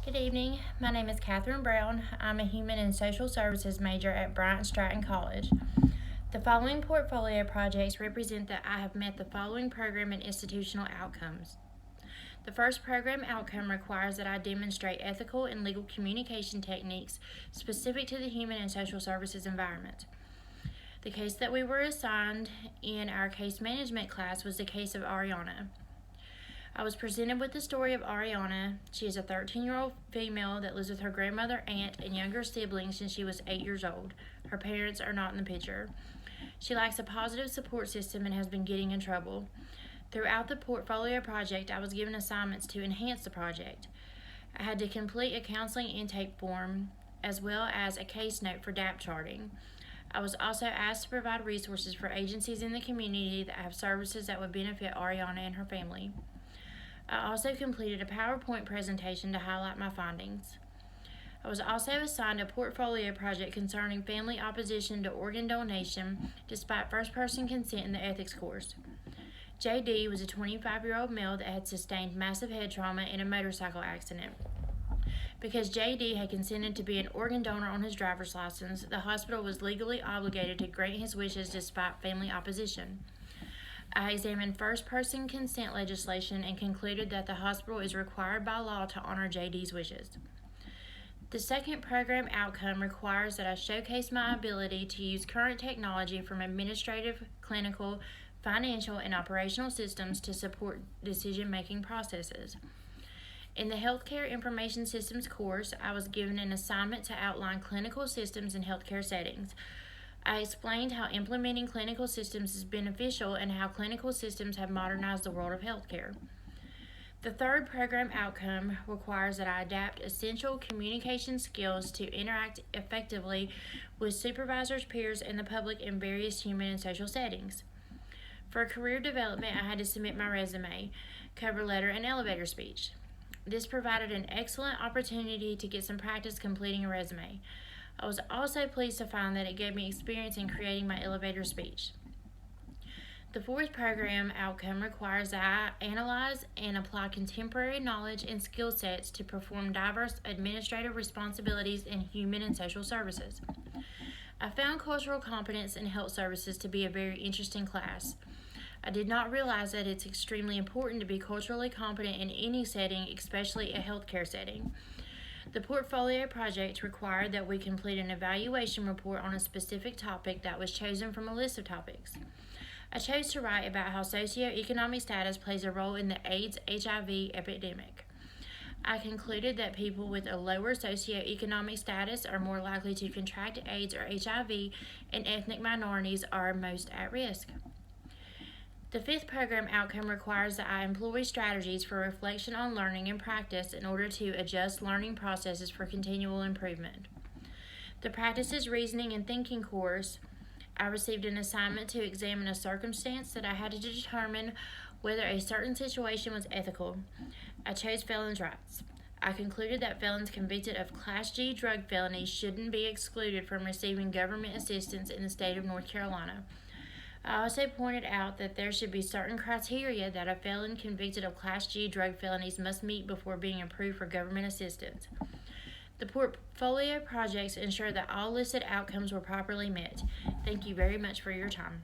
Good evening. My name is Catherine Brown. I'm a Human and Social Services major at Bryant Stratton College. The following portfolio projects represent that I have met the following program and institutional outcomes. The first program outcome requires that I demonstrate ethical and legal communication techniques specific to the human and social services environment. The case that we were assigned in our case management class was the case of Ariana. I was presented with the story of Ariana. She is a 13-year-old female that lives with her grandmother, aunt, and younger siblings since she was 8 years old. Her parents are not in the picture. She lacks a positive support system and has been getting in trouble. Throughout the portfolio project, I was given assignments to enhance the project. I had to complete a counseling intake form as well as a case note for DAP charting. I was also asked to provide resources for agencies in the community that have services that would benefit Ariana and her family. I also completed a PowerPoint presentation to highlight my findings. I was also assigned a portfolio project concerning family opposition to organ donation despite first-person consent in the ethics course. JD was a 25-year-old male that had sustained massive head trauma in a motorcycle accident. Because JD had consented to be an organ donor on his driver's license, the hospital was legally obligated to grant his wishes despite family opposition. I examined first-person consent legislation and concluded that the hospital is required by law to honor JD's wishes. The second program outcome requires that I showcase my ability to use current technology from administrative, clinical, financial, and operational systems to support decision-making processes. In the Healthcare Information Systems course, I was given an assignment to outline clinical systems in healthcare settings. I explained how implementing clinical systems is beneficial and how clinical systems have modernized the world of healthcare. The third program outcome requires that I adapt essential communication skills to interact effectively with supervisors, peers, and the public in various human and social settings. For career development, I had to submit my resume, cover letter, and elevator speech. This provided an excellent opportunity to get some practice completing a resume. I was also pleased to find that it gave me experience in creating my elevator speech. The fourth program outcome requires that I analyze and apply contemporary knowledge and skill sets to perform diverse administrative responsibilities in human and social services. I found cultural competence in health services to be a very interesting class. I did not realize that it's extremely important to be culturally competent in any setting, especially a healthcare setting. The portfolio project required that we complete an evaluation report on a specific topic that was chosen from a list of topics. I chose to write about how socioeconomic status plays a role in the AIDS-HIV epidemic. I concluded that people with a lower socioeconomic status are more likely to contract AIDS or HIV, and ethnic minorities are most at risk. The fifth program outcome requires that I employ strategies for reflection on learning and practice in order to adjust learning processes for continual improvement. The Practices, Reasoning, and Thinking course, I received an assignment to examine a circumstance that I had to determine whether a certain situation was ethical. I chose felons' rights. I concluded that felons convicted of Class G drug felonies shouldn't be excluded from receiving government assistance in the state of North Carolina. I also pointed out that there should be certain criteria that a felon convicted of Class G drug felonies must meet before being approved for government assistance. The portfolio projects ensure that all listed outcomes were properly met. Thank you very much for your time.